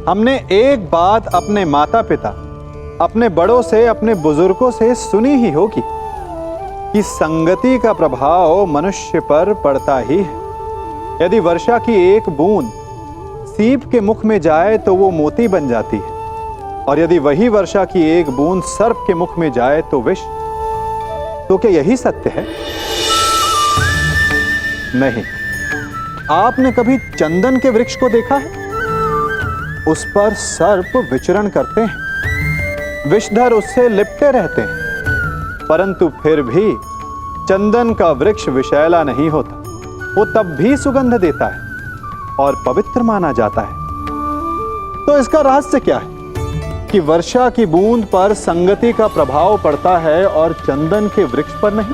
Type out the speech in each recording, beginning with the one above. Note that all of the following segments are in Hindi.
हमने एक बात अपने माता पिता, अपने बड़ों से, अपने बुजुर्गों से सुनी ही होगी कि संगति का प्रभाव मनुष्य पर पड़ता ही है। यदि वर्षा की एक बूंद सीप के मुख में जाए तो वो मोती बन जाती है, और यदि वही वर्षा की एक बूंद सर्प के मुख में जाए तो विष। तो क्या यही सत्य है? नहीं। आपने कभी चंदन के वृक्ष को देखा है? उस पर सर्प विचरण करते हैं, विषधर उससे लिपटे रहते हैं, परंतु फिर भी चंदन का वृक्ष विषैला नहीं होता। वो तब भी सुगंध देता है और पवित्र माना जाता है। तो इसका रहस्य क्या है कि वर्षा की बूंद पर संगति का प्रभाव पड़ता है और चंदन के वृक्ष पर नहीं?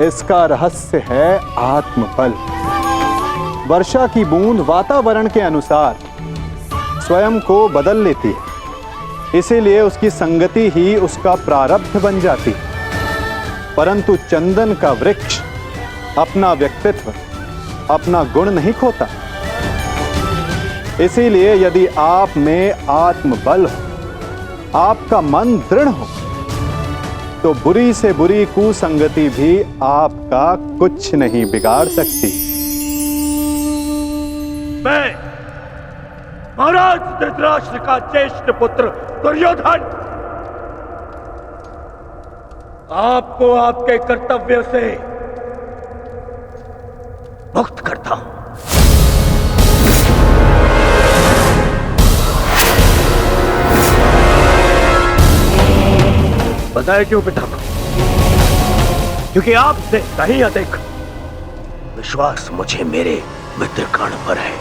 इसका रहस्य है आत्मबल। वर्षा की बूंद वातावरण के अनुसार स्वयं को बदल लेती है, इसीलिए उसकी संगति ही उसका प्रारब्ध बन जाती है। परंतु चंदन का वृक्ष अपना व्यक्तित्व, अपना गुण नहीं खोता। इसीलिए यदि आप में आत्मबल हो, आपका मन दृढ़ हो, तो बुरी से बुरी कुसंगति भी आपका कुछ नहीं बिगाड़ सकती। मैं महाराज धृतराष्ट्र का ज्येष्ठ पुत्र दुर्योधन आपको आपके कर्तव्य से मुक्त करता हूं। बताए क्यों पितामह? क्योंकि आपसे कहीं अधिक विश्वास मुझे मेरे मित्र कर्ण पर है,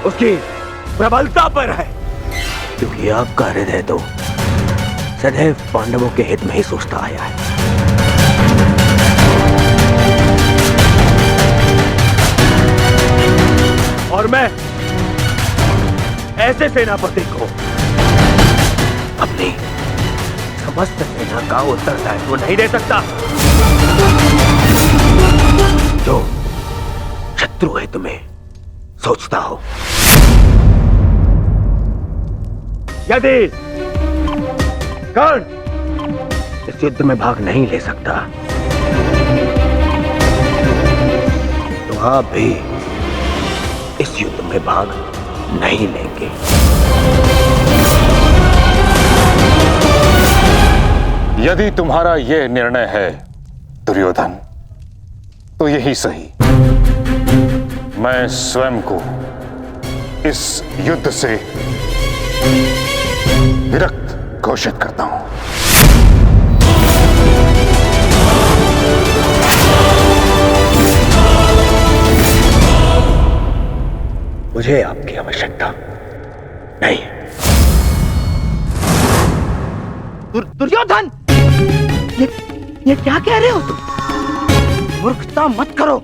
उसकी प्रबलता पर है। क्योंकि आपका हृदय तो सदैव पांडवों के हित में ही सोचता आया है। और मैं ऐसे सेनापति को अपनी समस्त सेना का उत्तरदायित्व नहीं दे सकता जो शत्रु है तुम्हें सोचता हो। यदि कर्ण इस युद्ध में भाग नहीं ले सकता तो आप भी इस युद्ध में भाग नहीं लेंगे। यदि तुम्हारा यह निर्णय है दुर्योधन, तो यही सही। मैं स्वयं को इस युद्ध से विरक्त घोषित करता हूं। मुझे आपकी आवश्यकता नहीं। दुर्योधन, ये क्या कह रहे हो तुम? मूर्खता मत करो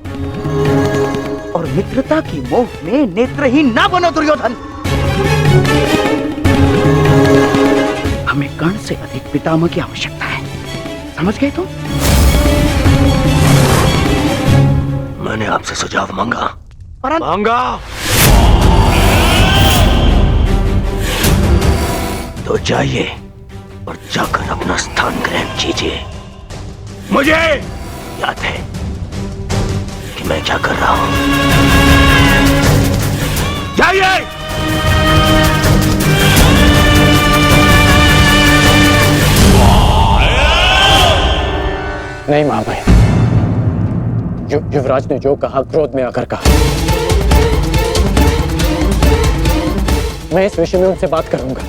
और मित्रता की मोह में नेत्रहीन ना बनो दुर्योधन। हमें कर्ण से अधिक पितामह की आवश्यकता है, समझ गए तुम? मैंने आपसे सुझाव मांगा, परंतु मांगा तो जाइए और जाकर अपना स्थान ग्रहण कीजिए। मुझे याद है कि मैं क्या कर रहा हूं। जाइए। नहीं महामहिम, युवराज ने जो कहा क्रोध में आकर कहा। मैं इस विषय में उनसे बात करूंगा,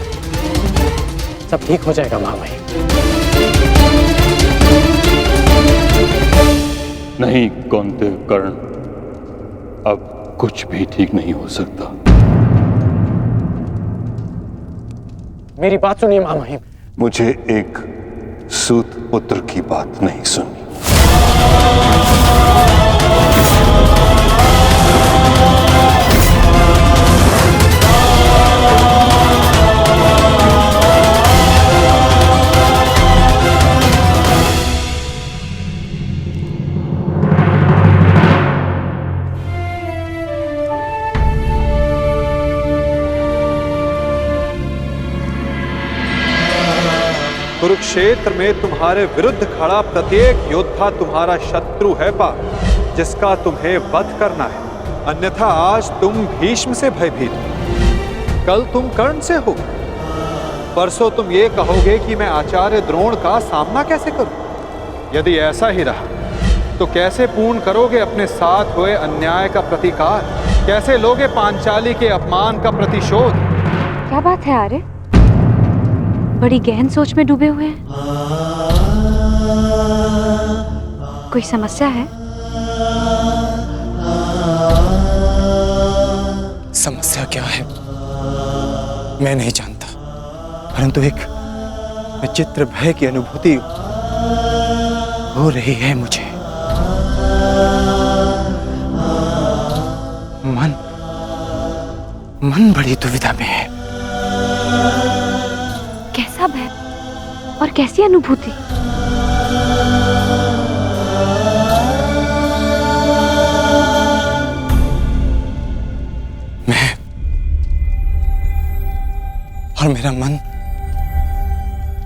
सब ठीक हो जाएगा महामहिम। नहीं कौंतेय कर्ण, अब कुछ भी ठीक नहीं हो सकता। मेरी बात सुनिए महामहिम। मुझे एक सूत पुत्र की बात नहीं सुननी। कुरुक्षेत्र में तुम्हारे विरुद्ध खड़ा प्रत्येक योद्धा तुम्हारा शत्रु है पार्थ, जिसका तुम्हें वध करना है। अन्यथा आज तुम भीष्म से भयभीत हो, कल तुम कर्ण से हो, परसों तुम ये कहोगे कि मैं आचार्य द्रोण का सामना कैसे करूं। यदि ऐसा ही रहा तो कैसे पूर्ण करोगे अपने साथ हुए अन्याय का प्रतिकार, कैसे लोगे पांचाली के अपमान का प्रतिशोध। क्या बात है आर्य, बड़ी गहन सोच में डूबे हुए हैं। कोई समस्या है? समस्या क्या है मैं नहीं जानता, परंतु एक विचित्र भय की अनुभूति हो रही है मुझे। मन बड़ी दुविधा में है। कैसा भय और कैसी अनुभूति? मैं और मेरा मन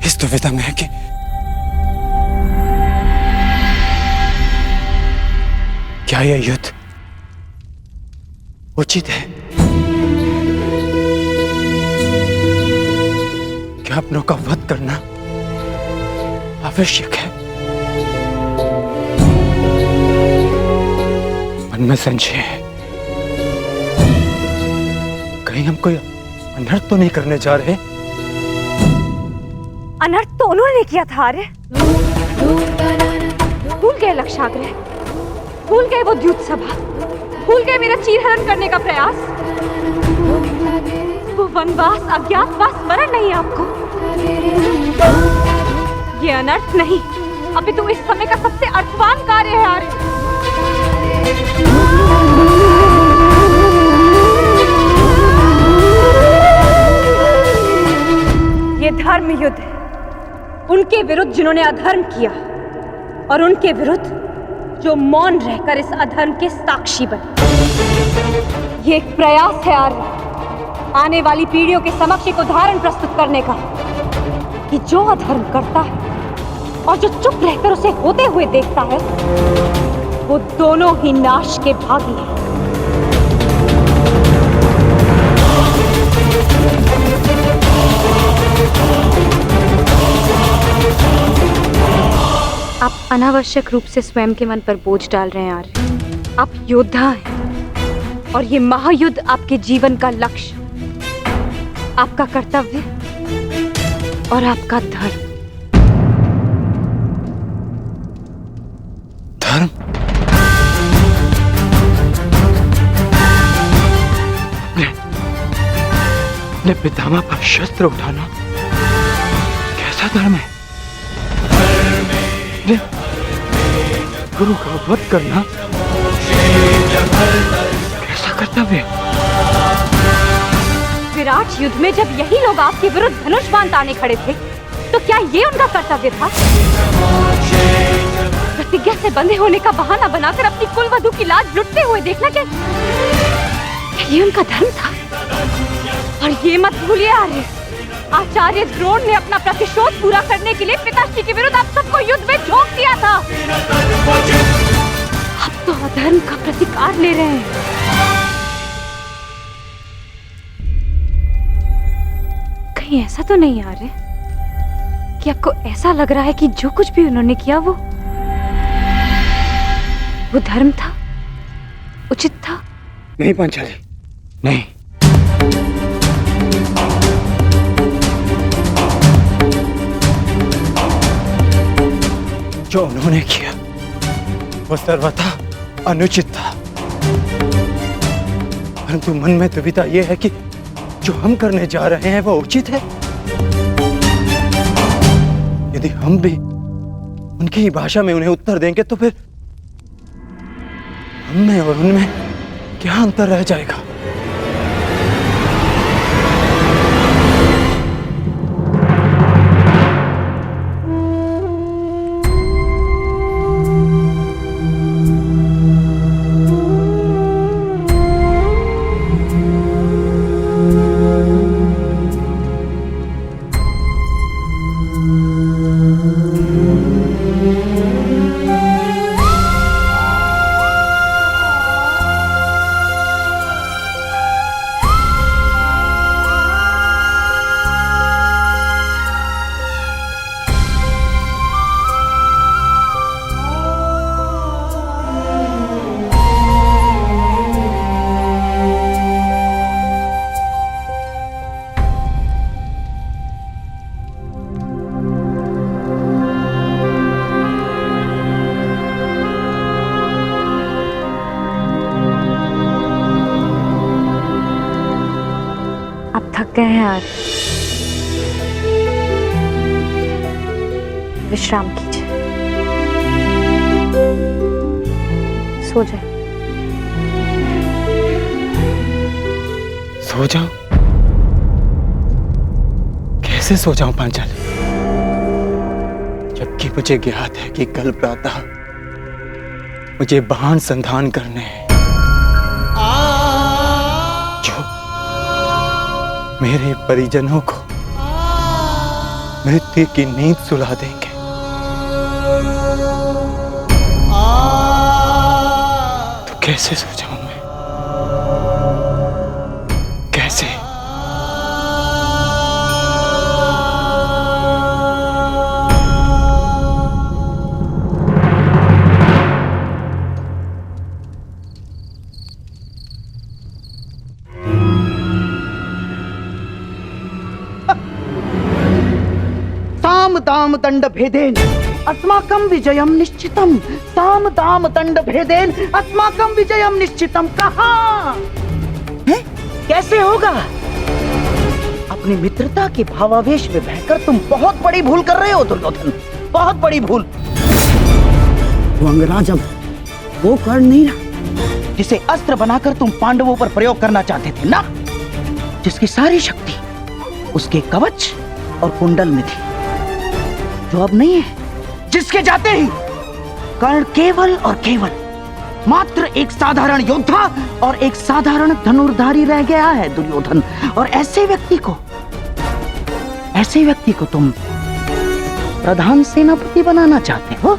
इस दुविधा में है कि क्या यह युद्ध उचित है? क्या अपनों का वध करना आवश्यक है? मन में संशय है, कहीं हम कोई अनर्थ तो नहीं करने जा रहे? अनर्थ तो उन्होंने किया था आर्य। भूल गए लक्षाग्रह, भूल गए वो द्यूत सभा, भूल गए मेरा चीरहरण करने का प्रयास। वो वनवास अज्ञातवास स्मरण नहीं आपको? ये अनर्थ नहीं, अपितु इस समय का सबसे अर्थवान कार्य है आर्य। ये धर्म युद्ध है, उनके विरुद्ध जिन्होंने अधर्म किया और उनके विरुद्ध जो मौन रहकर इस अधर्म के साक्षी बने। ये एक प्रयास है आर्य, आने वाली पीढ़ियों के समक्ष एक उदाहरण प्रस्तुत करने का कि जो अधर्म करता है और जो चुप रहकर उसे होते हुए देखता है, वो दोनों ही नाश के भागी हैं। आप अनावश्यक रूप से स्वयं के मन पर बोझ डाल रहे हैं आर्य। आप योद्धा हैं और ये महायुद्ध आपके जीवन का लक्ष्य, आपका कर्तव्य और आपका धर्म। धर्म? अपने पितामह पर शस्त्र उठाना कैसा धर्म है? गुरु का वध करना कैसा कर्तव्य? विराट युद्ध में जब यही लोग आपके विरुद्ध धनुष बाण ताने खड़े थे, तो क्या ये उनका कर्तव्य था? प्रतिज्ञा से बंधे होने का बहाना बनाकर अपनी कुलवधू की लाज लुटते हुए देखना, क्या ये उनका धर्म था? और ये मत भूलिए आर्य, आचार्य द्रोण ने अपना प्रतिशोध पूरा करने के लिए पिताश्री के विरुद्ध आप सबको युद्ध में झोंक दिया था। अब तो अधर्म का प्रतिकार ले रहे हैं। कहीं ऐसा तो नहीं आ रहा कि आपको ऐसा लग रहा है कि जो कुछ भी उन्होंने किया वो धर्म था, उचित था? नहीं पांचाली, नहीं। जो उन्होंने किया वो सर्वथा अनुचित था, परंतु मन में दुविधा यह है कि जो हम करने जा रहे हैं वो उचित है। यदि हम भी उनकी ही भाषा में उन्हें उत्तर देंगे तो फिर हममें और उनमें क्या अंतर रह जाएगा? थके हैं आज, विश्राम कीजिए, सो जाए। सो जाऊं? कैसे सो जाऊं पांचाली, जबकि मुझे ज्ञात है कि कल प्रातः मुझे वाहन संधान करने हैं जो मेरे परिजनों को मृत्यु की नींद सुला देंगे। तो कैसे सो जाऊं मैं, कैसे? साम दाम दंड भेदेन अस्माकं विजयम निश्चितम। साम दाम दंड भेदेन अस्माकं विजयम निश्चितम। कहाँ है? कैसे होगा? अपनी मित्रता के भावावेश में बहकर तुम बहुत बड़ी भूल कर रहे हो दुर्योधन, बहुत बड़ी भूल। वो अंगराज अब वो कर्ण नहीं रहा जिसे अस्त्र बनाकर तुम पांडवों पर प्रयोग करना चाहते थे ना, जिसकी सारी शक्ति उसके कवच और कुंडल में थी, जो अब नहीं है, जिसके जाते ही कर्ण केवल और केवल मात्र एक साधारण योद्धा और एक साधारण धनुर्धारी रह गया है दुर्योधन। और ऐसे व्यक्ति को तुम प्रधान सेनापति बनाना चाहते हो?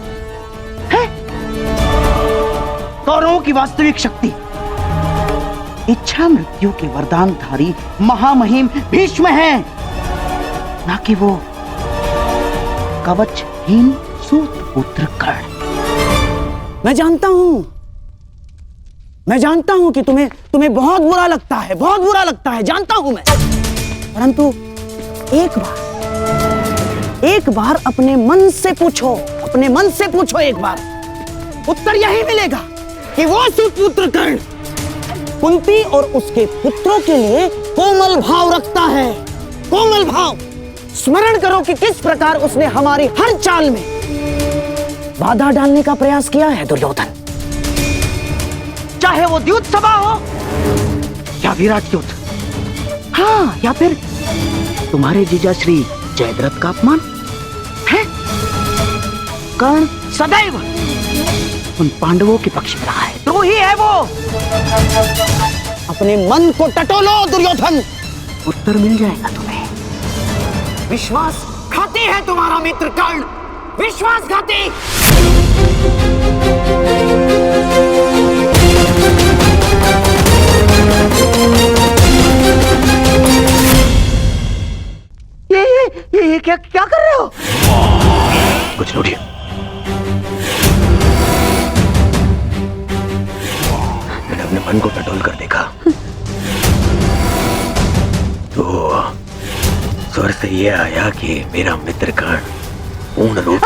है? कौरवों की वास्तविक शक्ति इच्छा मृत्यु के वरदानधारी महामहिम भीष्म है, ना कि वो कवचहीन सूत पुत्र कर्ण। मैं जानता हूं कि तुम्हें बहुत बुरा लगता है, जानता हूं मैं। परंतु एक बार अपने मन से पूछो एक बार, उत्तर यही मिलेगा कि वो सुपुत्र कर्ण कुंती और उसके पुत्रों के लिए कोमल भाव रखता है, कोमल भाव। स्मरण करो कि किस प्रकार उसने हमारी हर चाल में बाधा डालने का प्रयास किया है दुर्योधन। चाहे वो द्युत सभा हो या विराट युद्ध, हाँ, या फिर तुम्हारे जीजा श्री जयद्रथ का अपमान है। कर्ण सदैव उन पांडवों के पक्ष में रहा है, द्रोही है वो। अपने मन को टटोलो दुर्योधन, उत्तर मिल जाएगा तुम्हें। विश्वासघाती है तुम्हारा मित्र कर्ण, विश्वासघाती। ये क्या कर रहे हो? कुछ नहीं, मैंने अपने मन को टटोल कर देखा तो स्वर से ये आया कि मेरा मित्र कर्ण पूर्ण रूप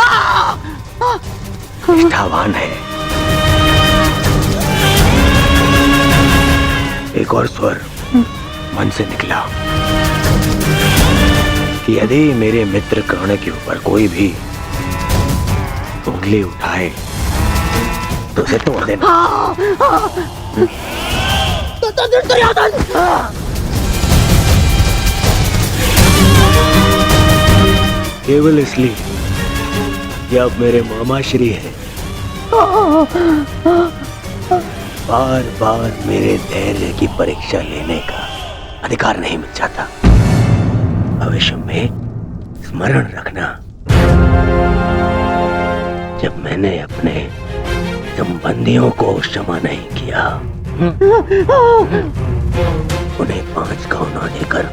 निष्ठावान है। एक और स्वर मन से निकला कि यदि मेरे मित्र कर्ण के ऊपर कोई भी उंगली उठाए तो उसे तोड़ देना। केवल इसलिए कि आप मेरे मामा श्री हैं, बार बार मेरे धैर्य की परीक्षा लेने का अधिकार नहीं मिल जाता। भविष्य में स्मरण रखना, जब मैंने अपने संबंधियों को क्षमा नहीं किया, उन्हें 5 गांव ना देकर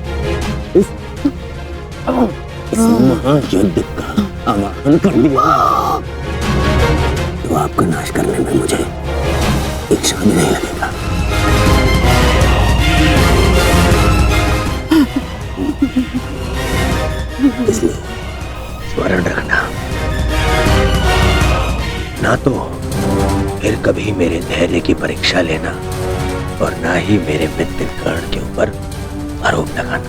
इस महायुद्ध का आह्वान कर दिया, तो आपका नाश करने में मुझे एक क्षण भी नहीं लगेगा। इसलिए स्मरण रखना, ना तो फिर कभी मेरे धैर्य की परीक्षा लेना और ना ही मेरे मित्र कर्ण के ऊपर आरोप लगाना।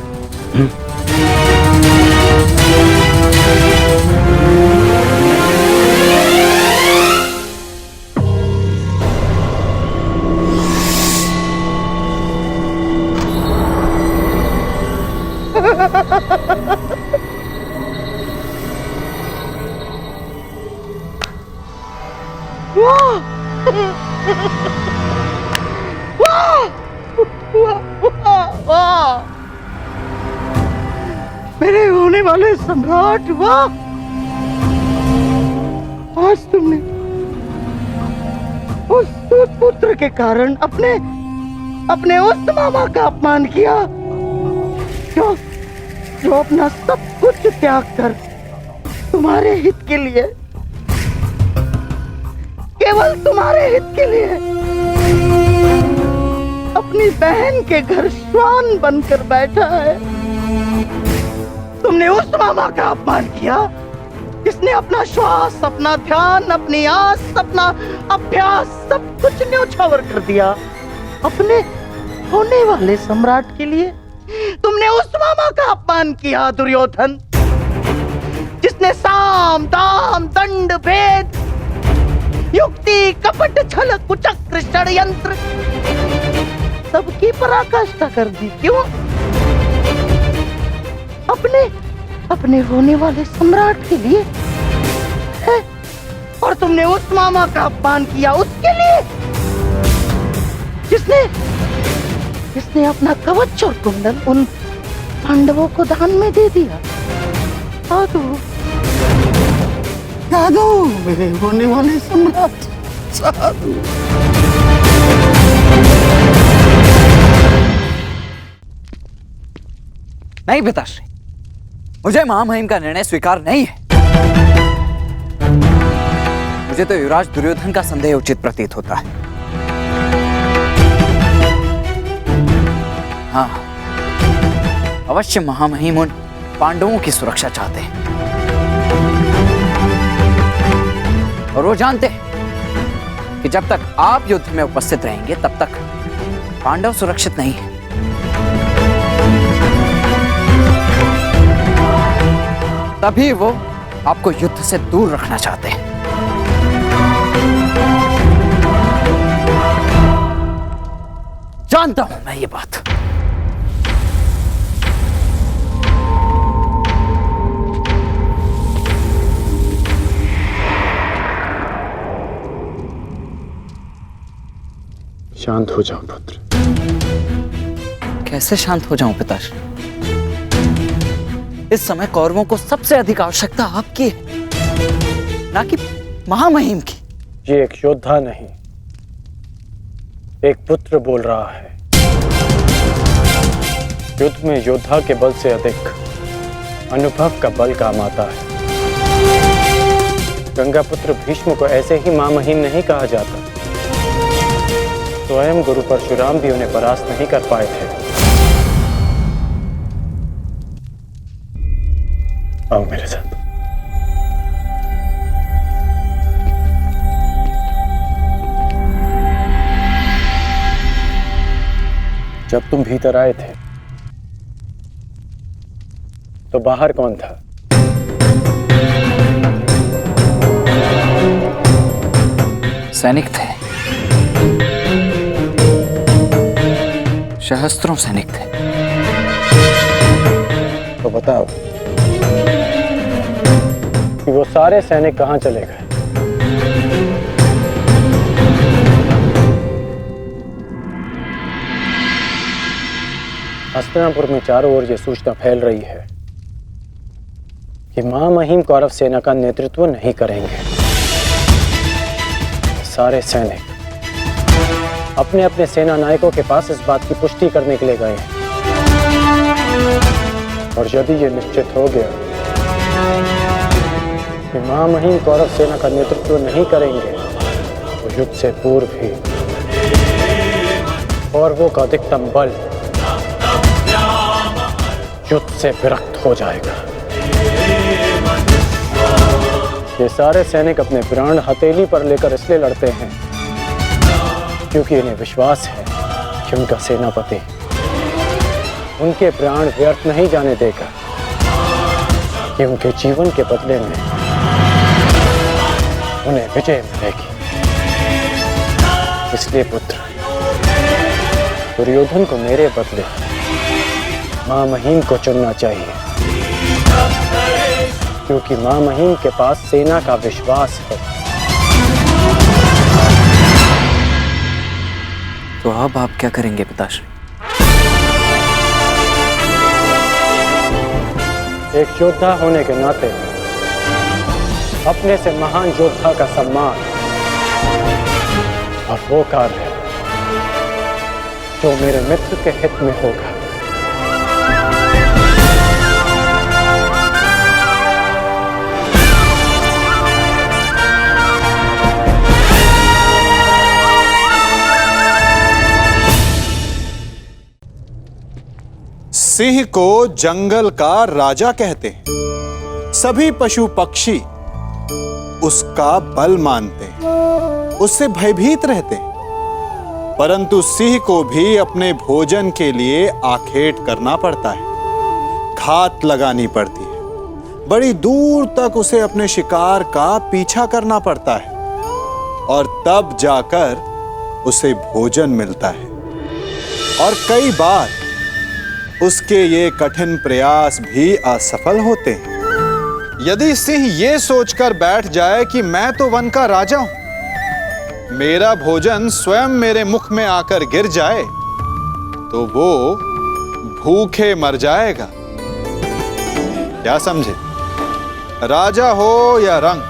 वाह! मेरे होने वाले सम्राट, वाह! आज तुमने उस पुत्र के कारण अपने उस मामा का अपमान किया जो अपना सब कुछ त्याग कर तुम्हारे हित के लिए, केवल तुम्हारे हित के लिए अपनी बहन के घर श्वान बनकर बैठा है। तुमने उस मामा का अपमान किया जिसने अपना श्वास, अपना ध्यान, अपनी आस, अपना अभ्यास सब कुछ न्योछावर कर दिया अपने होने वाले सम्राट के लिए। तुमने उस मामा का अपमान किया दुर्योधन, जिसने साम दाम दंड भेद, युक्ति कपट छल कुचक्र षड्यंत्र सबकी पराकाष्ठा कर दी। क्यों? अपने होने वाले सम्राट के लिए है? और तुमने उस मामा का अपमान किया उसके लिए जिसने अपना कवच और कुंडल उन पांडवों को दान में दे दिया। साधु मेरे होने वाले सम्राट, साधु। नहीं पिताश्री, मुझे महामहिम का निर्णय स्वीकार नहीं है। मुझे तो युवराज दुर्योधन का संदेह उचित प्रतीत होता है। हाँ, अवश्य महामहिम उन पांडवों की सुरक्षा चाहते हैं और वो जानते हैं कि जब तक आप युद्ध में उपस्थित रहेंगे तब तक पांडव सुरक्षित नहीं है। तभी वो आपको युद्ध से दूर रखना चाहते हैं। जानता हूं मैं ये बात। शांत हो जाओ पुत्र। कैसे शांत हो जाऊं पिताश्री? इस समय कौरवों को सबसे अधिक आवश्यकता आपकी है, ना कि महामहिम की। ये एक योद्धा नहीं, एक पुत्र बोल रहा है। युद्ध में योद्धा के बल से अधिक अनुभव का बल काम आता है। गंगापुत्र भीष्म को ऐसे ही महामहिम नहीं कहा जाता। स्वयं गुरु परशुराम भी उन्हें परास्त नहीं कर पाए थे। आओ मेरे साथ। जब तुम भीतर आए थे तो बाहर कौन था? सैनिक थे, सहस्त्रों सैनिक थे। तो बताओ कि वो सारे सैनिक कहां चले गए? हस्तिनापुर में चारों ओर यह सूचना फैल रही है कि महामहिम कौरव सेना का नेतृत्व नहीं करेंगे। सारे सैनिक अपने अपने सेना नायकों के पास इस बात की पुष्टि करने के लिए गए हैं। और यदि यह निश्चित हो गया कि महामहिम कौरव सेना का नेतृत्व नहीं करेंगे तो युद्ध से पूर्व ही कौरवों का अधिकतम बल युद्ध से विरक्त हो जाएगा। ये सारे सैनिक अपने प्राण हथेली पर लेकर इसलिए लड़ते हैं क्योंकि इन्हें विश्वास है कि उनका सेनापति उनके प्राण व्यर्थ नहीं जाने देगा कि उनके जीवन के बदले में उन्हें विजय मिलेगी। इसलिए पुत्र, दुर्योधन को मेरे बदले मां महीम को चुनना चाहिए, क्योंकि मां महीम के पास सेना का विश्वास है। तो अब आप क्या करेंगे पिताश्री? एक योद्धा होने के नाते अपने से महान योद्धा का सम्मान और वो कार्य जो मेरे मित्र के हित में होगा। सिंह को जंगल का राजा कहते हैं। सभी पशु पक्षी उसका बल मानते हैं, उससे भयभीत रहते हैं। परंतु सिंह को भी अपने भोजन के लिए आखेट करना पड़ता है, घात लगानी पड़ती है। बड़ी दूर तक उसे अपने शिकार का पीछा करना पड़ता है और तब जाकर उसे भोजन मिलता है। और कई बार उसके ये कठिन प्रयास भी असफल होते हैं। यदि सिंह ये सोचकर बैठ जाए कि मैं तो वन का राजा हूं, मेरा भोजन स्वयं मेरे मुख में आकर गिर जाए, तो वो भूखे मर जाएगा। क्या समझे? राजा हो या रंग,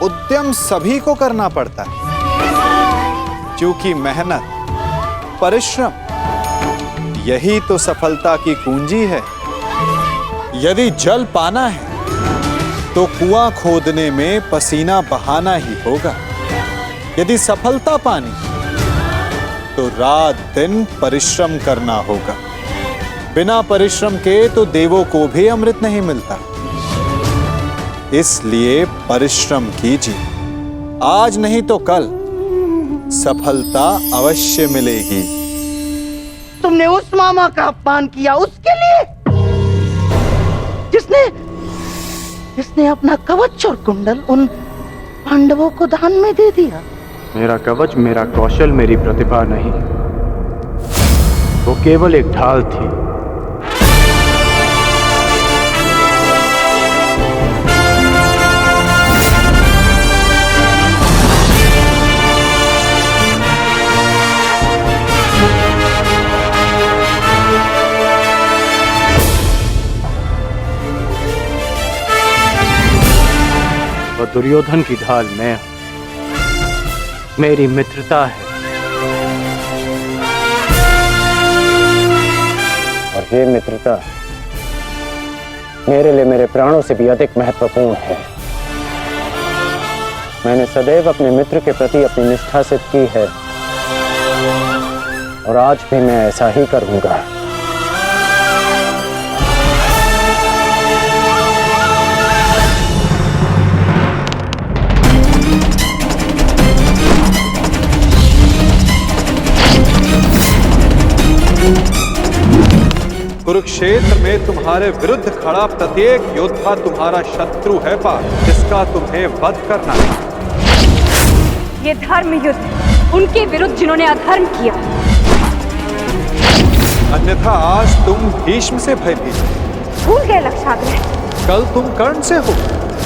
उद्यम सभी को करना पड़ता है, क्योंकि मेहनत, परिश्रम यही तो सफलता की कुंजी है। यदि जल पाना है तो कुआं खोदने में पसीना बहाना ही होगा। यदि सफलता पानी तो रात दिन परिश्रम करना होगा। बिना परिश्रम के तो देवों को भी अमृत नहीं मिलता। इसलिए परिश्रम कीजिए, आज नहीं तो कल सफलता अवश्य मिलेगी। तुमने उस मामा का अपमान किया उसके लिए, जिसने अपना कवच और कुंडल उन पांडवों को दान में दे दिया। मेरा कवच, मेरा कौशल, मेरी प्रतिभा नहीं, वो केवल एक ढाल थी। वो दुर्योधन की ढाल मैं हूं, मेरी मित्रता है, और ये मित्रता मेरे लिए मेरे प्राणों से भी अधिक महत्वपूर्ण है। मैंने सदैव अपने मित्र के प्रति अपनी निष्ठा सिद्ध की है और आज भी मैं ऐसा ही करूंगा। कुरुक्षेत्र में तुम्हारे विरुद्ध खड़ा प्रत्येक योद्धा तुम्हारा शत्रु है पार्थ, जिसका तुम्हें वध करना है। ये धर्म युद्ध उनके विरुद्ध जिन्होंने अधर्म किया। अन्यथा आज तुम भीष्म से भयभीत, भूल गए लक्षाग्रह, कल तुम कर्ण से हो,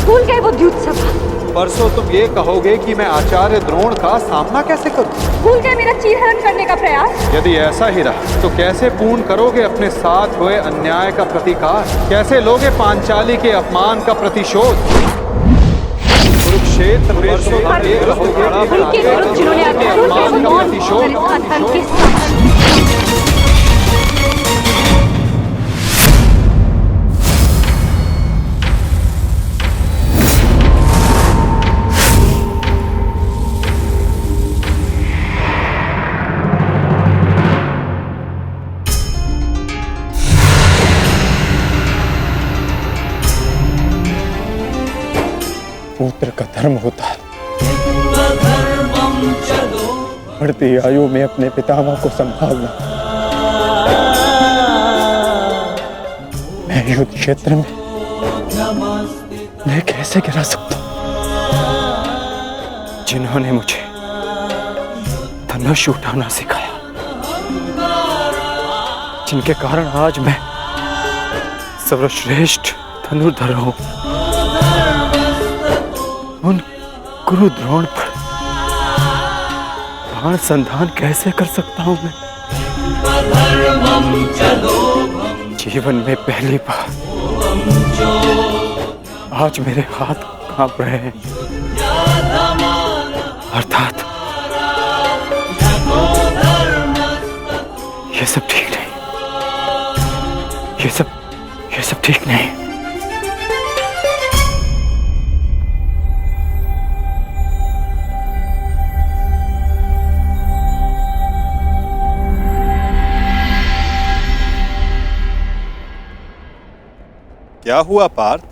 भूल गए वो द्यूत सभा, परसों तुम ये कहोगे कि मैं आचार्य द्रोण का सामना कैसे करूं? भूल गए मेरा चीरहरण करने का प्रयास। यदि ऐसा ही रहा तो कैसे पूर्ण करोगे अपने साथ हुए अन्याय का प्रतिकार? कैसे लोगे पांचाली के अपमान का प्रतिशोध? कुरुक्षेत्र में उनके विरुद्ध जिन्होंने अधर्म का प्रतिशोध। पुत्र का धर्म होता है बढ़ती आयु में अपने पितामह को संभालना। मैं युद्ध क्षेत्र में मैं कैसे गिरा सकता हूं? जिन्होंने मुझे धनुष उठाना सिखाया, जिनके कारण आज मैं सर्वश्रेष्ठ धनुर्धर हूं, उन गुरु द्रोण पर बाण संधान कैसे कर सकता हूं मैं? जीवन में पहली बार आज मेरे हाथ कांप रहे हैं, अर्थात ये सब ठीक नहीं, ये सब ठीक नहीं। क्या हुआ पार्थ?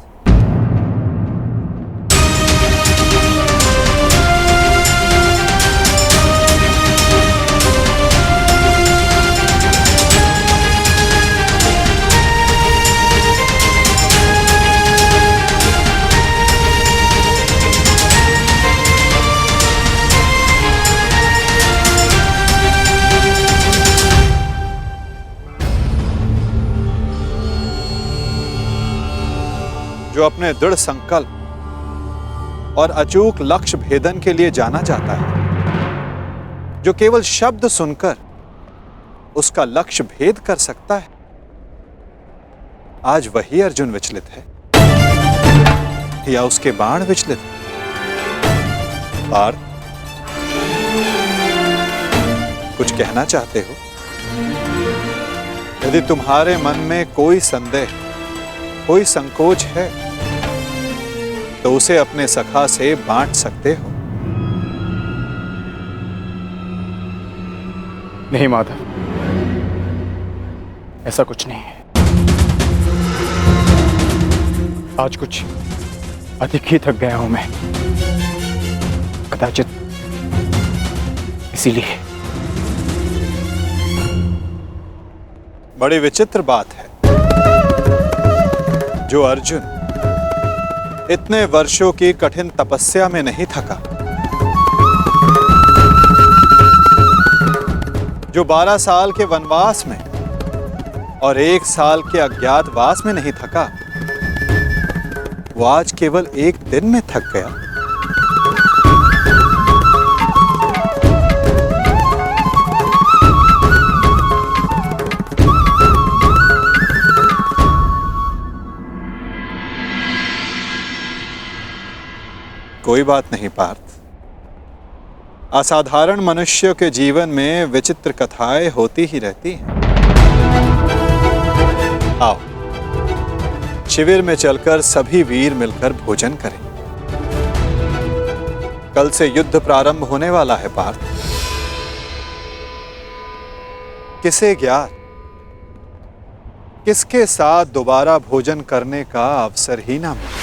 जो अपने दृढ़ संकल्प और अचूक लक्ष्य भेदन के लिए जाना जाता है, जो केवल शब्द सुनकर उसका लक्ष्य भेद कर सकता है, आज वही अर्जुन विचलित है या उसके बाण विचलित है? पार्थ, कुछ कहना चाहते हो? यदि तुम्हारे मन में कोई संदेह, कोई संकोच है, तो उसे अपने सखा से बांट सकते हो। नहीं माधव, ऐसा कुछ नहीं है। आज कुछ अधिक ही थक गया हूं मैं, कदाचित इसीलिए। बड़ी विचित्र बात है, जो अर्जुन इतने वर्षों की कठिन तपस्या में नहीं थका, जो 12 साल के वनवास में और 1 साल के अज्ञातवास में नहीं थका, वो आज केवल एक दिन में थक गया। कोई बात नहीं पार्थ, असाधारण मनुष्यों के जीवन में विचित्र कथाएं होती ही रहती हैं। आओ, शिविर में चलकर सभी वीर मिलकर भोजन करें। कल से युद्ध प्रारंभ होने वाला है पार्थ। किसे ज्ञात किसके साथ दोबारा भोजन करने का अवसर ही ना मिले।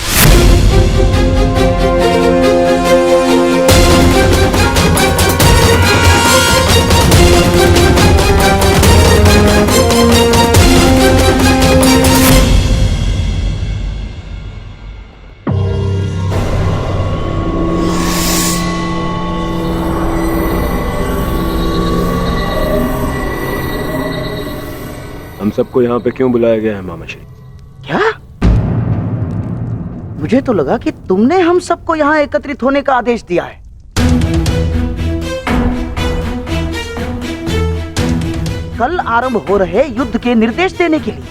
हम सबको यहाँ पे क्यों बुलाया गया है मामा श्री? क्या? मुझे तो लगा कि तुमने हम सबको यहाँ एकत्रित होने का आदेश दिया है। कल आरंभ हो रहे युद्ध के निर्देश देने के लिए।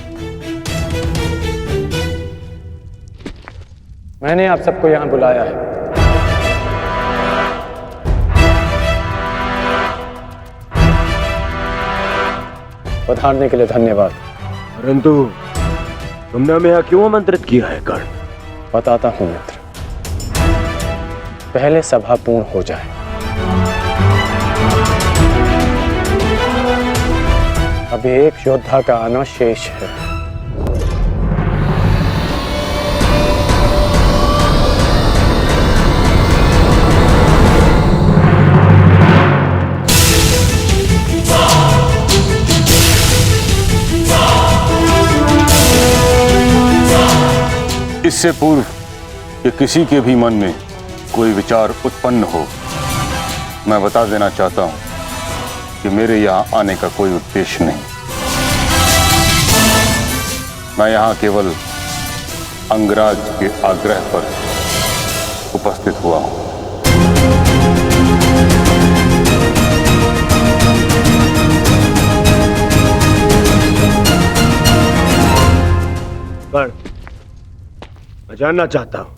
मैंने आप सबको यहाँ बुलाया है। पधारने के लिए धन्यवाद। परंतु तुमने हमें यहाँ क्यों आमंत्रित किया है कर्ण? बताता हूं मित्र, पहले सभा पूर्ण हो जाए। अभी एक योद्धा का आना शेष है। इससे पूर्व कि किसी के भी मन में कोई विचार उत्पन्न हो, मैं बता देना चाहता हूं कि मेरे यहां आने का कोई उद्देश्य नहीं। मैं यहां केवल अंगराज के आग्रह पर उपस्थित हुआ हूं। पर मैं जानना चाहता हूं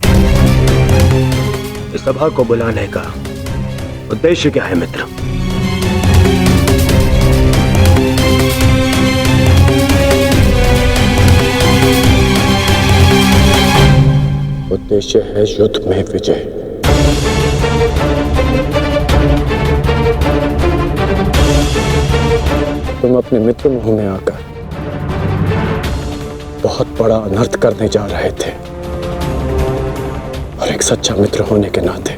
इस सभा को बुलाने का उद्देश्य क्या है मित्र? उद्देश्य है युद्ध में विजय। तुम अपने मित्र मोह में आकर बहुत बड़ा अनर्थ करने जा रहे थे, और एक सच्चा मित्र होने के नाते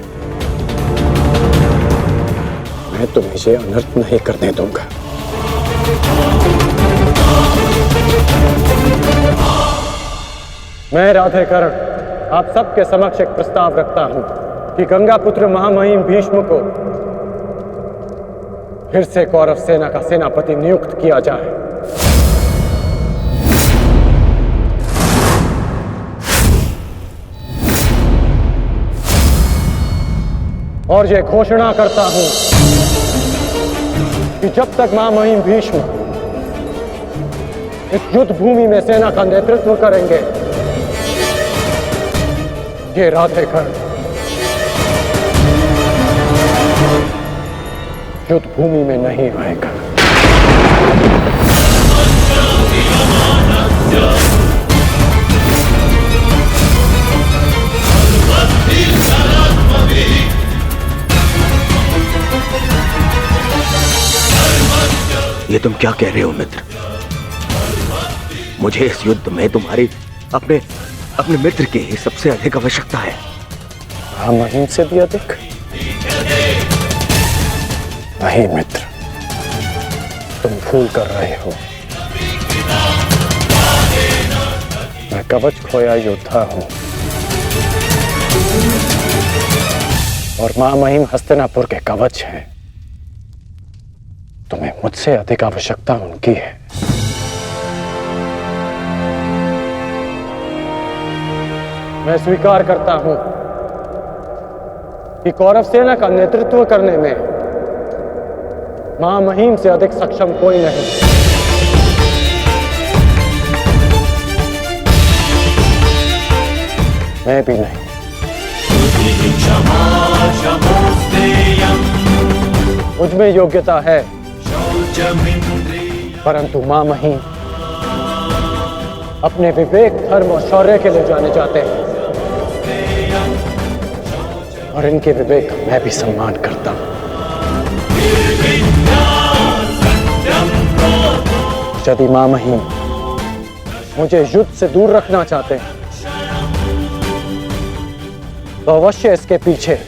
मैं तुम्हें ये अनर्थ नहीं करने दूंगा। मैं राधेकरण आप सबके समक्ष एक प्रस्ताव रखता हूं कि गंगा पुत्र महामहिम भीष्म को फिर से कौरव सेना का सेनापति नियुक्त किया जाए। और ये घोषणा करता हूं कि जब तक महामहिम भीष्म इस युद्ध भूमि में सेना का नेतृत्व करेंगे, ये राधेकरण युद्ध भूमि में नहीं आएगा। ये तुम क्या कह रहे हो मित्र? मुझे इस युद्ध में तुम्हारी अपने मित्र की ही सबसे अधिक आवश्यकता है। महामहिम से भी अधिक? नहीं मित्र, तुम भूल कर रहे हो। मैं कवच खोया योद्धा हूं, और महामहिम हस्तिनापुर के कवच हैं। तुम्हें मुझसे अधिक आवश्यकता उनकी है। मैं स्वीकार करता हूं कि कौरव सेना का नेतृत्व करने में महामहिम से अधिक सक्षम कोई नहीं। मैं भी नहीं। मुझमें योग्यता है, परंतु महामहिम अपने विवेक, धर्म और शौर्य के लिए जाने जाते हैं, और इनके विवेक का मैं भी सम्मान करता हूं। यदि महामहिम मुझे युद्ध से दूर रखना चाहते हैं, तो अवश्य इसके पीछे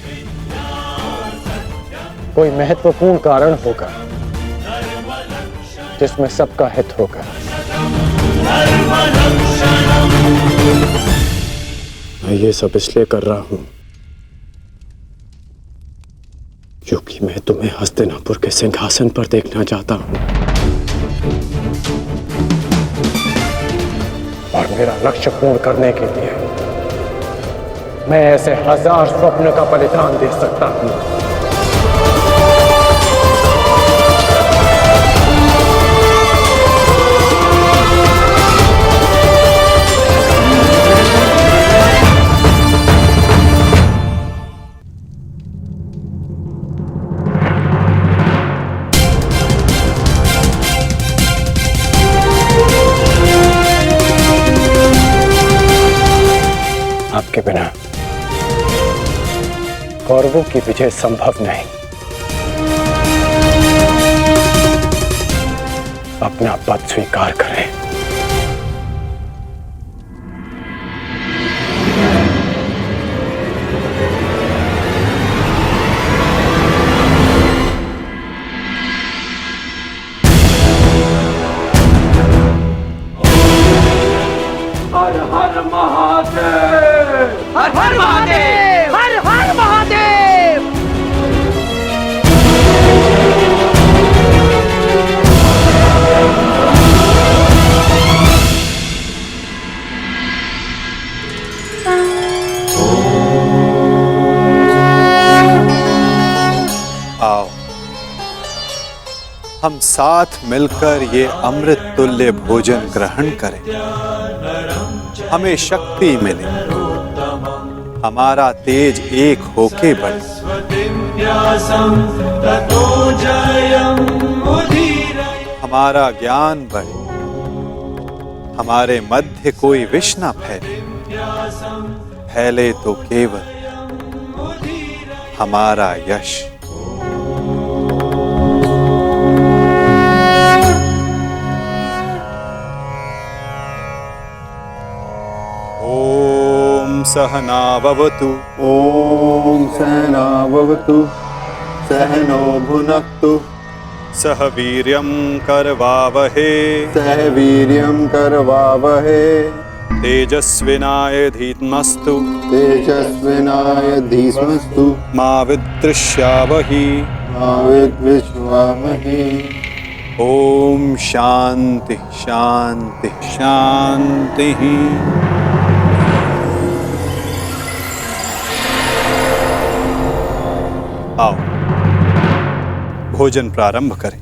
कोई महत्वपूर्ण कारण होगा जिसमें सबका हित होगा। मैं ये सब इसलिए कर रहा हूं क्योंकि मैं तुम्हें हस्तिनापुर के सिंहासन पर देखना चाहता हूं, और मेरा लक्ष्य पूर्ण करने के लिए मैं ऐसे 1000 स्वप्न का बलिदान दे सकता हूं। आपके बिना कौरवों की विजय संभव नहीं। अपना पद स्वीकार करें। हर हर महादेव। हम साथ मिलकर ये अमृत तुल्य भोजन ग्रहण करें, हमें शक्ति मिले, हमारा तेज एक होके बढ़े। हमारा ज्ञान बढ़े, हमारे मध्य कोई विष न फैले, फैले तो केवल हमारा यश। ओम सहना भवतु। ओम सहना भवतु। सहनो भुनक्तु। सह वीर्यं करवावहे। सह वीर्यं करवावहे। तेजस्विनाय धीमस्तु। तेजस्विनाय धीमस्तु। मा विद्विषावहि। मा विद्विषावहि। ओम शांति शांति शांति। आओ भोजन प्रारंभ करें।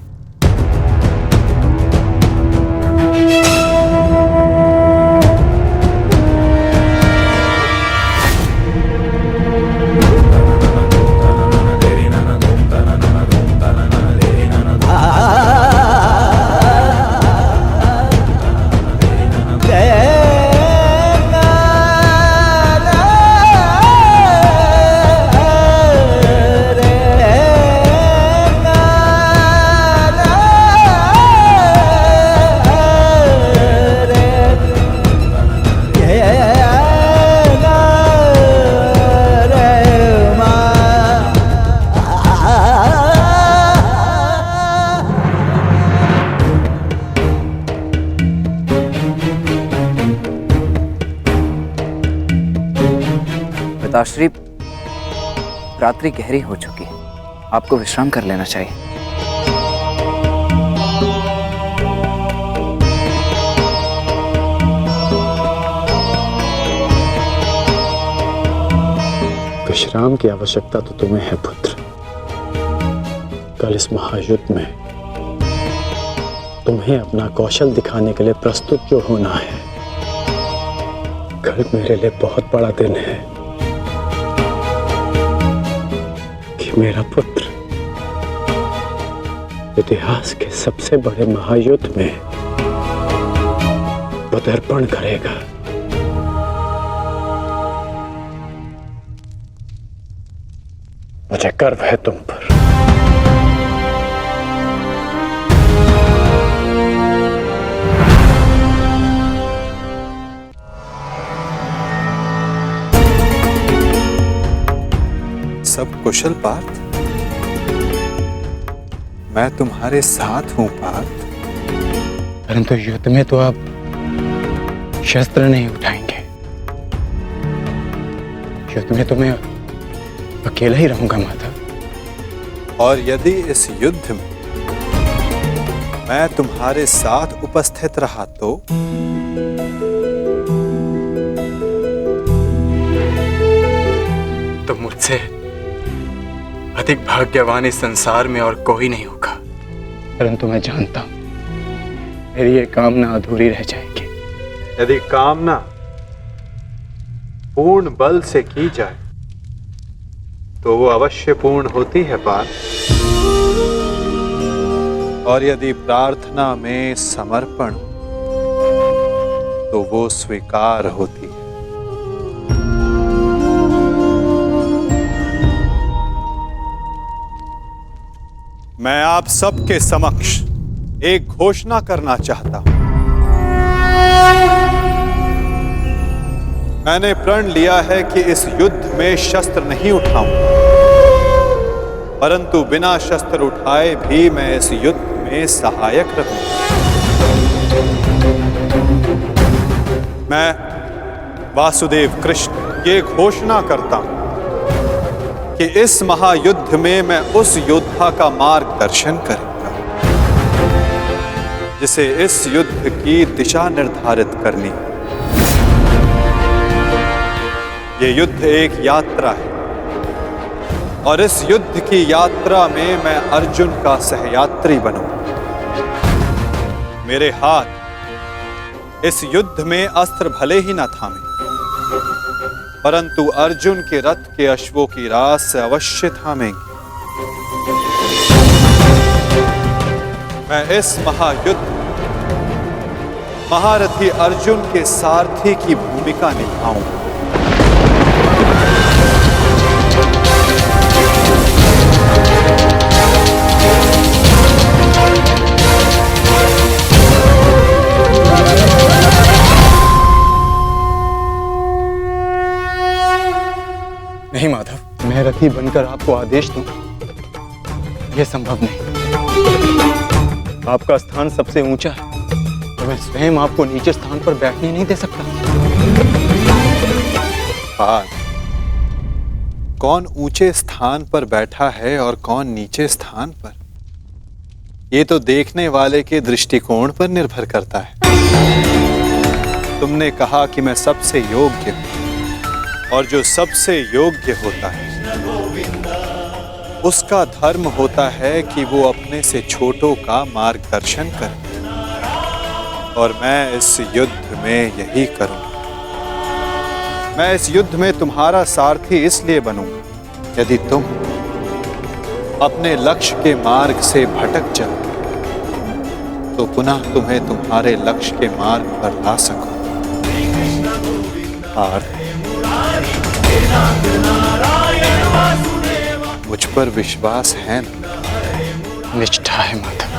पिताश्री, रात्रि गहरी हो चुकी है, आपको विश्राम कर लेना चाहिए। विश्राम की आवश्यकता तो तुम्हें है पुत्र। कल इस महायुद्ध में तुम्हें अपना कौशल दिखाने के लिए प्रस्तुत जो होना है। कल मेरे लिए बहुत बड़ा दिन है कि मेरा पुत्र इतिहास के सबसे बड़े महायुद्ध में पदार्पण करेगा। मुझे गर्व है तुम पर। सब कुशल पार्थ? मैं तुम्हारे साथ हूं पार्थ। परंतु युद्ध में तो आप शस्त्र नहीं उठाएंगे। युद्ध में तो मैं अकेला ही रहूंगा माता। और यदि इस युद्ध में मैं तुम्हारे साथ उपस्थित रहा तो मुझसे अधिक भाग्यवान इस संसार में और कोई नहीं होगा। परंतु मैं जानता हूं मेरी ये कामना अधूरी रह जाएगी। यदि कामना पूर्ण बल से की जाए तो वो अवश्य पूर्ण होती है पार्थ। और यदि प्रार्थना में समर्पण तो वो स्वीकार होती है। मैं आप सबके समक्ष एक घोषणा करना चाहता हूं। मैंने प्रण लिया है कि इस युद्ध में शस्त्र नहीं उठाऊंगा, परंतु बिना शस्त्र उठाए भी मैं इस युद्ध में सहायक रहूंगा। मैं वासुदेव कृष्ण ये घोषणा करता हूं कि इस महायुद्ध में मैं उस योद्धा का मार्गदर्शन करूंगा जिसे इस युद्ध की दिशा निर्धारित करनी है। ये युद्ध एक यात्रा है और इस युद्ध की यात्रा में मैं अर्जुन का सहयात्री बनूंगा। मेरे हाथ इस युद्ध में अस्त्र भले ही ना थामे, परंतु अर्जुन के रथ के अश्वों की रास से अवश्य थामेंगे। मैं इस महायुद्ध महारथी अर्जुन के सारथी की भूमिका निभाऊंगा। नहीं माधव, मैं रथी बनकर आपको आदेश दूं, यह संभव नहीं। आपका स्थान सबसे ऊंचा है, तो मैं स्वयं आपको नीचे स्थान पर बैठने नहीं दे सकता। कौन ऊंचे स्थान पर बैठा है और कौन नीचे स्थान पर, ये तो देखने वाले के दृष्टिकोण पर निर्भर करता है। तुमने कहा कि मैं सबसे योग्य हूं, और जो सबसे योग्य होता है उसका धर्म होता है कि वो अपने से छोटों का मार्गदर्शन करे, और मैं इस युद्ध में यही करूंगा। मैं इस युद्ध में तुम्हारा सारथी इसलिए बनूंगा, यदि तुम अपने लक्ष्य के मार्ग से भटक जाओ तो पुनः तुम्हें तुम्हारे लक्ष्य के मार्ग पर ला सकूं। मुझ पर विश्वास है ना? निष्ठा है माधव।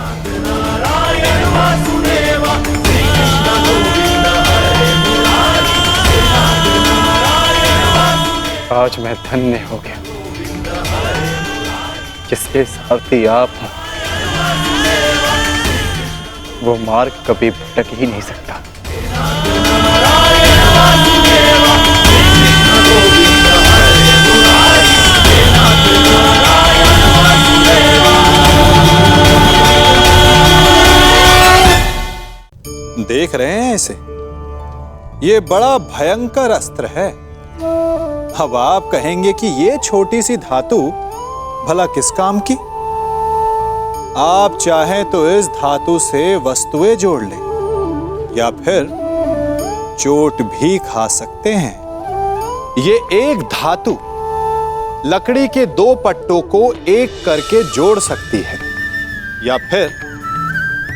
आज मैं धन्य हो गया, जिसके सारथी आप हैं, वो मार्ग कभी भटक ही नहीं सकता। देख रहे हैं इसे? ये बड़ा भयंकर अस्त्र है। अब आप कहेंगे कि ये छोटी सी धातु भला किस काम की? आप चाहें तो इस धातु से वस्तुएं जोड़ लें, या फिर चोट भी खा सकते हैं। ये एक धातु लकड़ी के दो पट्टों को एक करके जोड़ सकती है, या फिर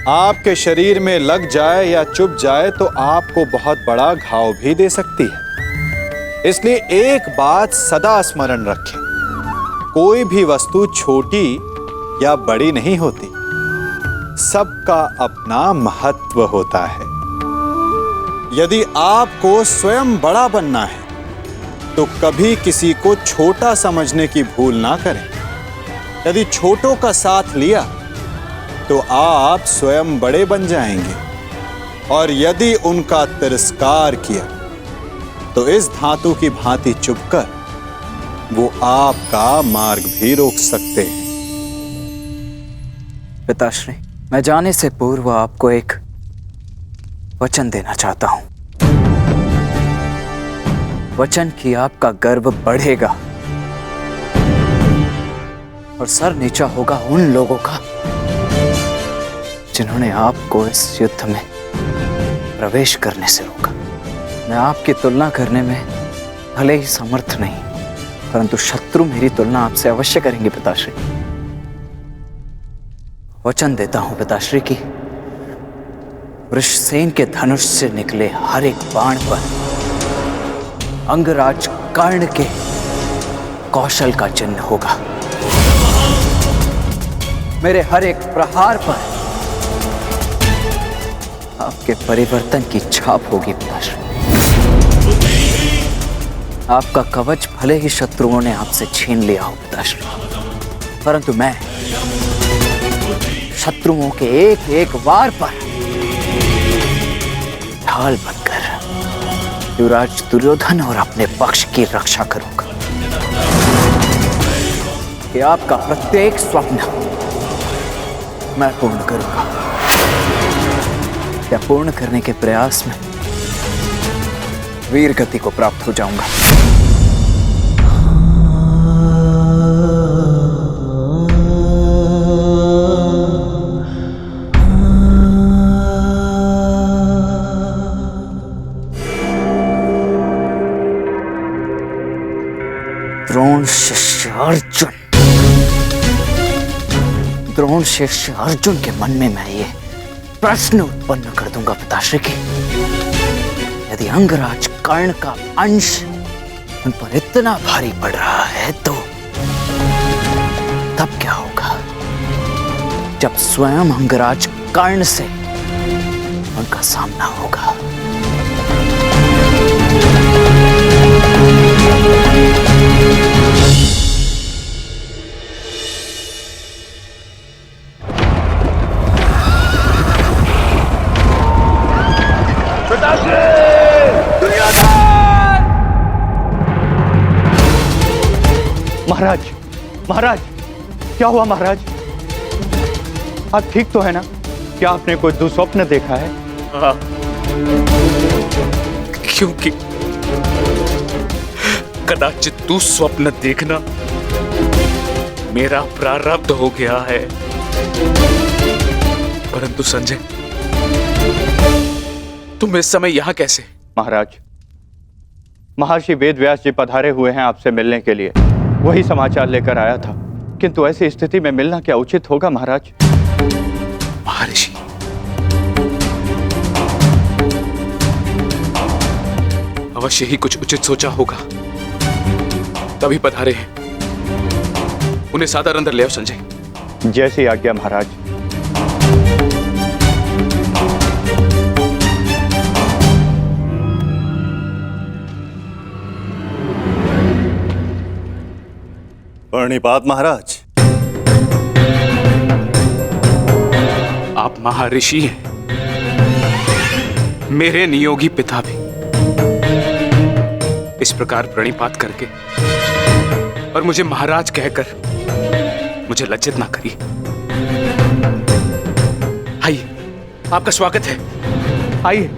आपके शरीर में लग जाए या चुभ जाए तो आपको बहुत बड़ा घाव भी दे सकती है। इसलिए एक बात सदा स्मरण रखें, कोई भी वस्तु छोटी या बड़ी नहीं होती, सबका अपना महत्व होता है। यदि आपको स्वयं बड़ा बनना है तो कभी किसी को छोटा समझने की भूल ना करें। यदि छोटों का साथ लिया तो आप स्वयं बड़े बन जाएंगे, और यदि उनका तिरस्कार किया तो इस धातु की भांति चुभकर वो आपका मार्ग भी रोक सकते हैं। पिताश्री, मैं जाने से पूर्व आपको एक वचन देना चाहता हूं। वचन कि आपका गर्व बढ़ेगा और सर नीचा होगा उन लोगों का जिन्होंने आपको इस युद्ध में प्रवेश करने से रोका। मैं आपकी तुलना करने में भले ही समर्थ नहीं, परंतु शत्रु मेरी तुलना आपसे अवश्य करेंगे पिताश्री। वचन देता हूं पिताश्री की वृषसेन के धनुष से निकले हर एक बाण पर अंगराज कर्ण के कौशल का चिन्ह होगा। मेरे हर एक प्रहार पर आपके परिवर्तन की छाप होगी पिताश्री। आपका कवच भले ही शत्रुओं ने आपसे छीन लिया हो पिताश्री, परंतु मैं शत्रुओं के एक एक वार पर ढाल बनकर युवराज दुर्योधन और अपने पक्ष की रक्षा करूंगा। कि आपका प्रत्येक स्वप्न मैं पूर्ण करूंगा। या पूर्ण करने के प्रयास में वीर गति को प्राप्त हो जाऊंगा। शिष्य अर्जुन के मन में मैं ये प्रश्न उत्पन्न कर दूंगा पिताश्री की, यदि अंगराज कर्ण का अंश उन पर इतना भारी पड़ रहा है तो तब क्या होगा जब स्वयं अंगराज कर्ण से उनका सामना होगा। महाराज, महाराज, क्या हुआ महाराज? आप ठीक तो है ना? क्या आपने कोई दुस्वप्न देखा है? क्योंकि कदाचित दुस्वप्न देखना मेरा प्रारब्ध हो गया है। परंतु संजय, तुम इस समय यहां कैसे? महाराज, महर्षि वेदव्यास जी पधारे हुए हैं आपसे मिलने के लिए, वही समाचार लेकर आया था। किंतु ऐसी स्थिति में मिलना क्या उचित होगा महाराज? महर्षि, अवश्य ही कुछ उचित सोचा होगा, तभी पधारे हैं। उन्हें सादर अंदर ले आओ संजय। जैसी आज्ञा महाराज। प्रणिपात महाराज। आप महर्षि हैं, मेरे नियोगी पिता भी। इस प्रकार प्रणिपात करके और मुझे महाराज कहकर मुझे लज्जित ना करिए। आइए, आपका स्वागत है। आइए,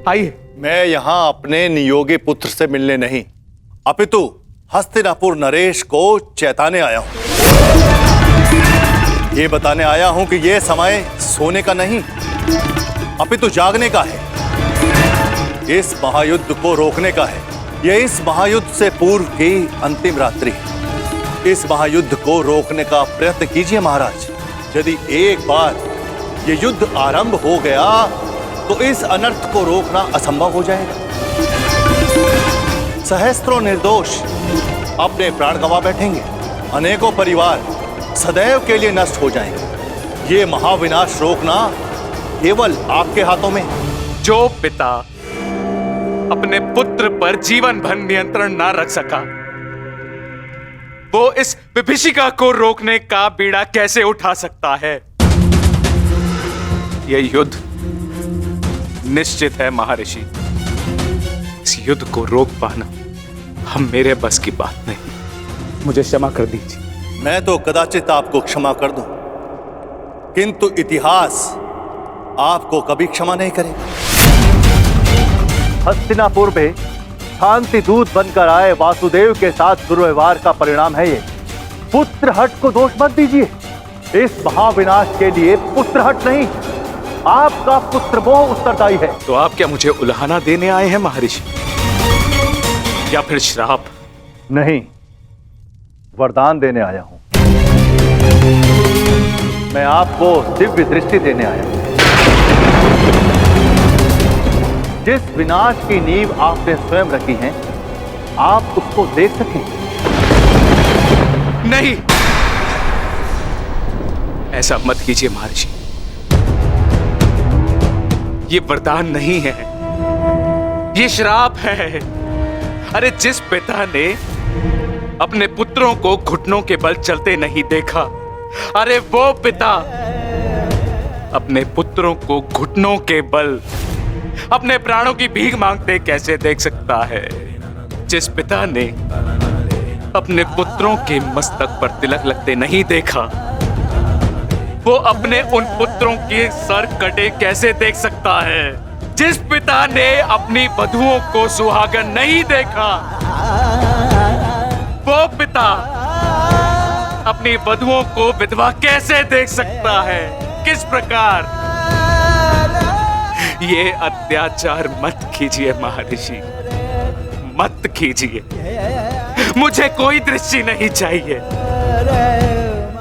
आइए। मैं यहां अपने नियोगी पुत्र से मिलने नहीं, अपितु हस्तिनापुर नरेश को चेताने आया हूं। ये बताने आया हूं कि यह समय सोने का नहीं, अपितु जागने का है। इस महायुद्ध को रोकने का है। यह इस महायुद्ध से पूर्व की अंतिम रात्रि है। इस महायुद्ध को रोकने का प्रयत्न कीजिए महाराज। यदि एक बार ये युद्ध आरंभ हो गया तो इस अनर्थ को रोकना असंभव हो जाएगा। सहस्त्रों निर्दोष अपने प्राण गंवा बैठेंगे, अनेकों परिवार सदैव के लिए नष्ट हो जाएंगे। ये महाविनाश रोकना केवल आपके हाथों में। जो पिता अपने पुत्र पर जीवन भर नियंत्रण ना रख सका, वो इस विभीषिका को रोकने का बीड़ा कैसे उठा सकता है? यह युद्ध निश्चित है महर्षि। इस युद्ध को रोक पाना हम मेरे बस की बात नहीं। मुझे क्षमा कर दीजिए। मैं तो कदाचित आपको क्षमा कर दूं, किंतु इतिहास आपको कभी क्षमा नहीं करेगा। हस्तिनापुर में शांति दूत बनकर आए वासुदेव के साथ दुर्व्यवहार का परिणाम है ये। पुत्रहट को दोष मत दीजिए। इस महाविनाश के लिए पुत्रहट नहीं, आपका पुत्रमोह उत्तरदायी है। तो आप क्या मुझे उल्हाना देने आए हैं महर्षि, या फिर श्राप? नहीं, वरदान देने आया हूं। मैं आपको दिव्य दृष्टि देने आया हूं। जिस विनाश की नींव आपने स्वयं रखी है, आप उसको देख सकें। नहीं, ऐसा मत कीजिए महर्षि। ये वरदान नहीं है, ये श्राप है। अरे जिस पिता ने अपने पुत्रों को घुटनों के बल चलते नहीं देखा, अरे वो पिता अपने पुत्रों को घुटनों के बल अपने प्राणों की भीख मांगते कैसे देख सकता है? जिस पिता ने अपने पुत्रों के मस्तक पर तिलक लगते नहीं देखा, वो अपने उन पुत्रों के सर कटे कैसे देख सकता है? जिस पिता ने अपनी वधुओं को सुहागन नहीं देखा, वो पिता अपनी वधुओं को विधवा कैसे देख सकता है? किस प्रकार? ये अत्याचार मत कीजिए महर्षि, मत कीजिए। मुझे कोई दृष्टि नहीं चाहिए,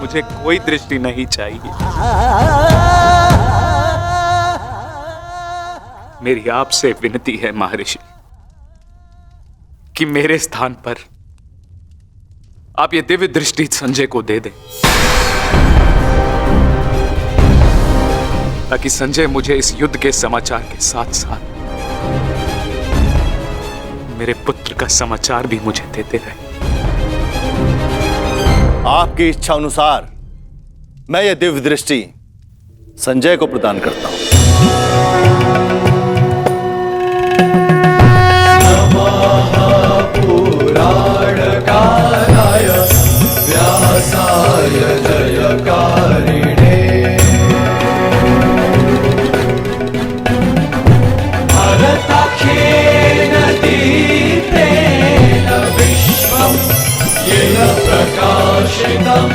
मुझे कोई दृष्टि नहीं चाहिए। मेरी आपसे विनती है महर्षि कि मेरे स्थान पर आप ये दिव्य दृष्टि संजय को दे दें, ताकि संजय मुझे इस युद्ध के समाचार के साथ साथ मेरे पुत्र का समाचार भी मुझे देते रहे। आपकी इच्छा अनुसार मैं ये दिव्य दृष्टि संजय को प्रदान करता हूं। पुराणकाराय व्यासाय जयकारिणे भरताख्येन दीप्तेन विश्वं येन प्रकाशितम्।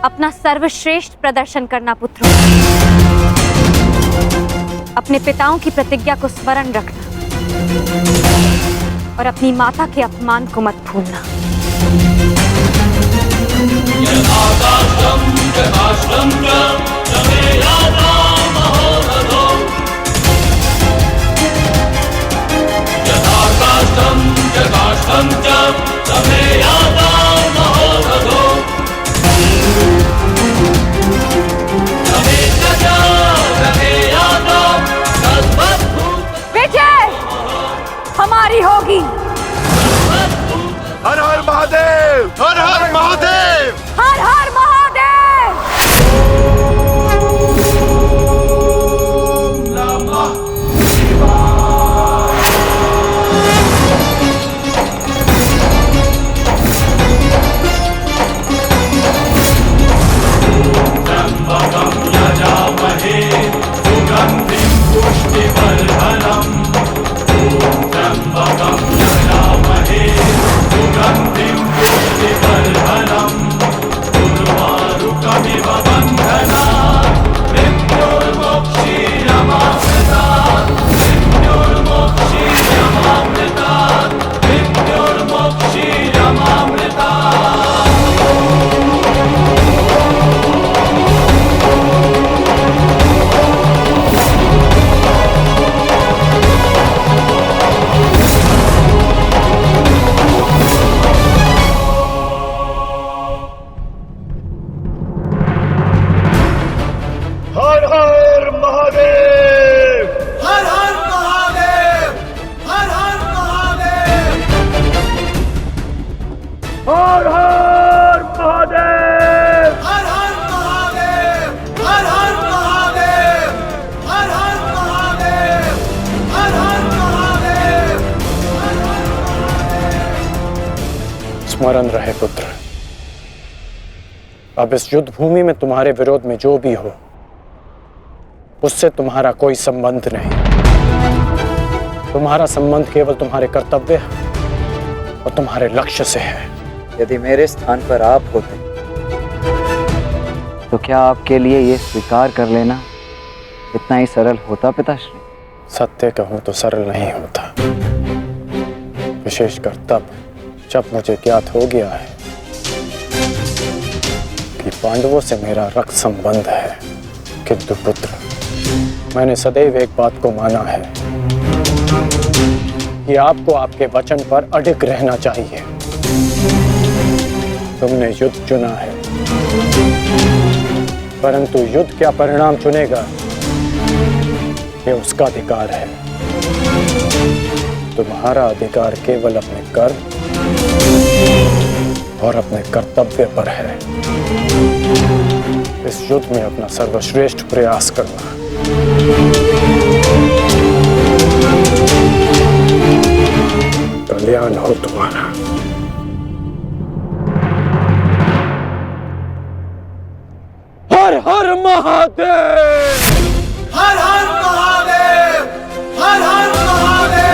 अपना सर्वश्रेष्ठ प्रदर्शन करना पुत्रों। अपने पिताओं की प्रतिज्ञा को स्मरण रखना और अपनी माता के अपमान को मत भूलना। विजय हमारी होगी। हर हर महादेव, हर हर महादेव, हर हर महादेव। हर हर महादेव, हर हर महादेव, हर हर महादेव, हर हर महादेव, हर हर महादेव, हर हर महादेव, हर हर महादेव, हर हर महादेव। स्मरण रहे पुत्र, अब इस युद्ध भूमि में तुम्हारे विरोध में जो भी हो उससे तुम्हारा कोई संबंध नहीं। तुम्हारा संबंध केवल तुम्हारे कर्तव्य और तुम्हारे लक्ष्य से है। यदि मेरे स्थान पर आप होते तो क्या आपके लिए ये स्वीकार कर लेना इतना ही सरल होता पिताश्री? सत्य कहूं तो सरल नहीं होता, विशेषकर तब जब मुझे ज्ञात हो गया है कि पांडवों से मेरा रक्त संबंध है, किंतु पुत्र, मैंने सदैव एक बात को माना है कि आपको आपके वचन पर अडिग रहना चाहिए। तुमने युद्ध चुना है, परंतु युद्ध क्या परिणाम चुनेगा ये उसका अधिकार है। तुम्हारा अधिकार केवल अपने कर्म और अपने कर्तव्य पर है। इस युद्ध में अपना सर्वश्रेष्ठ प्रयास करना। कल्याण हो तुम्हारा। हर हर महादेव! हर हर महादेव! हर हर महादेव!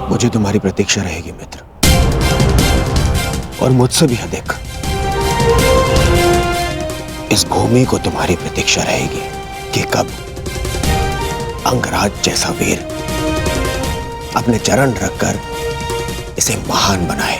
मुझे तुम्हारी प्रतीक्षा रहेगी मित्र, और मुझसे भी अधिक इस भूमि को तुम्हारी प्रतीक्षा रहेगी कि कब अंगराज जैसा वीर अपने चरण रखकर इसे महान बनाए।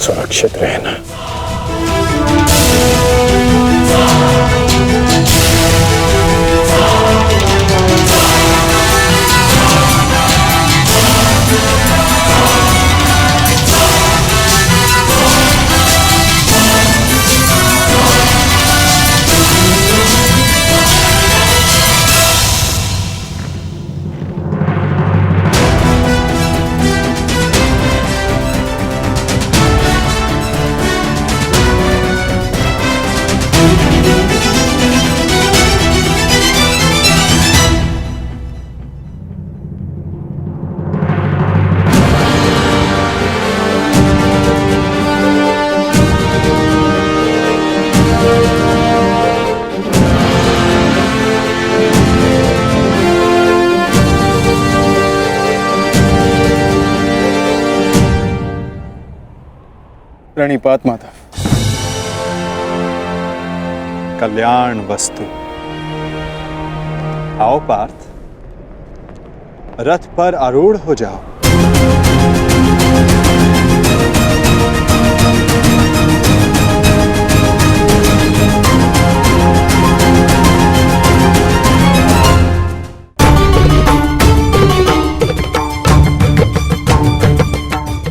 सुरक्षित रहना। प्रणिपात माता। कल्याण वस्तु। आओ पार्थ, रथ पर आरूढ़ हो जाओ।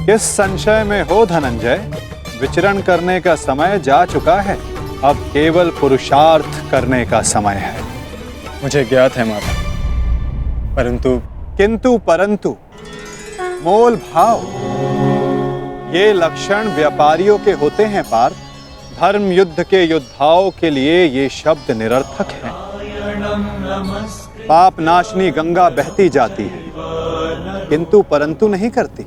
किस संशय में हो धनंजय, विचरण करने का समय जा चुका है। अब केवल पुरुषार्थ करने का समय है। मुझे ज्ञात है माता, किंतु परंतु मोल भाव, ये लक्षण व्यापारियों के होते हैं पार्थ। धर्म युद्ध के योद्धाओं के लिए ये शब्द निरर्थक हैं। पाप नाशनी गंगा बहती जाती है, किंतु परंतु नहीं करती।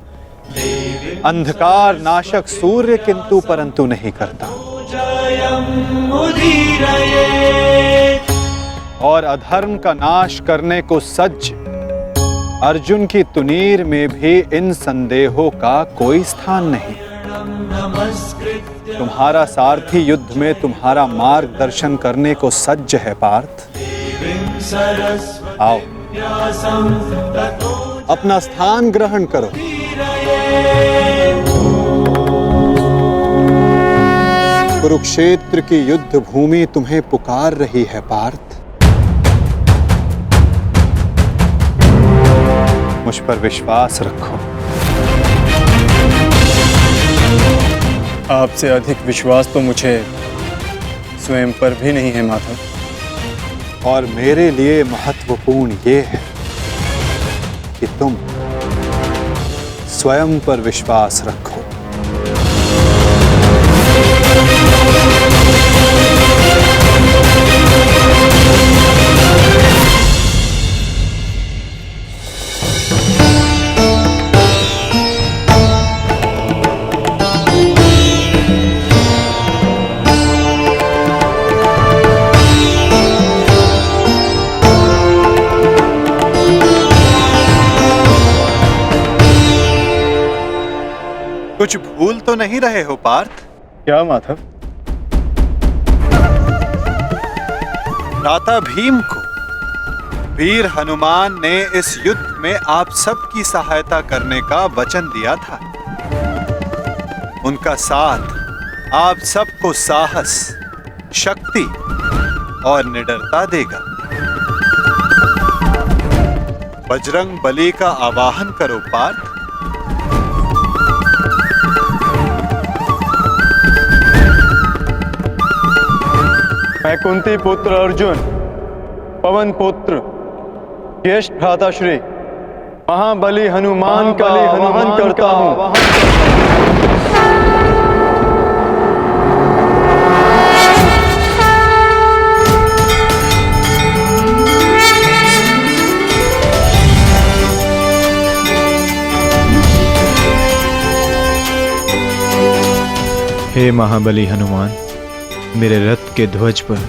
अंधकार नाशक सूर्य किंतु परंतु नहीं करता। और अधर्म का नाश करने को सज्ज अर्जुन की तुनीर में भी इन संदेहों का कोई स्थान नहीं। तुम्हारा सारथी युद्ध में तुम्हारा मार्गदर्शन करने को सज्ज है पार्थ। आओ, अपना स्थान ग्रहण करो। कुरुक्षेत्र की युद्ध भूमि तुम्हें पुकार रही है पार्थ। मुझ पर विश्वास रखो। आपसे अधिक विश्वास तो मुझे स्वयं पर भी नहीं है माधव। और मेरे लिए महत्वपूर्ण ये है कि तुम स्वयं पर विश्वास रखो। कुछ भूल तो नहीं रहे हो पार्थ? क्या माधव? भ्राता भीम को वीर हनुमान ने इस युद्ध में आप सबकी सहायता करने का वचन दिया था। उनका साथ आप सबको साहस, शक्ति और निडरता देगा। बजरंग बली का आवाहन करो पार्थ। मैं कुंती पुत्र अर्जुन, पवन पुत्र, ज्येष्ठ भ्राताश्री महाबली हनुमान का आवाहन करता हूँ। हे महाबली हनुमान, मेरे रथ के ध्वज पर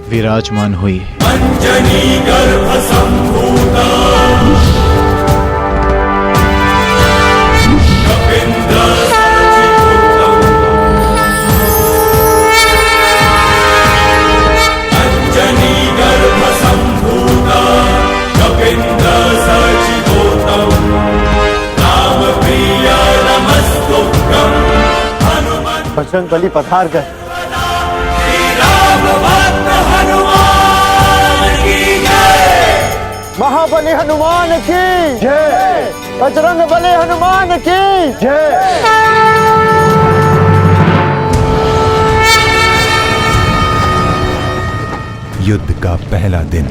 विराजमान हुई है। अंजनी गर्भ संभूता कपिंद्र अंजनी गर्भ संभूता कपिंद्र सचितोतम राम प्रिय नमस्तुभ्यं हनुमत। बजरंग बली पधार गए। महाबली हनुमान की जय। बजरंग बली हनुमान की जय। युद्ध का पहला दिन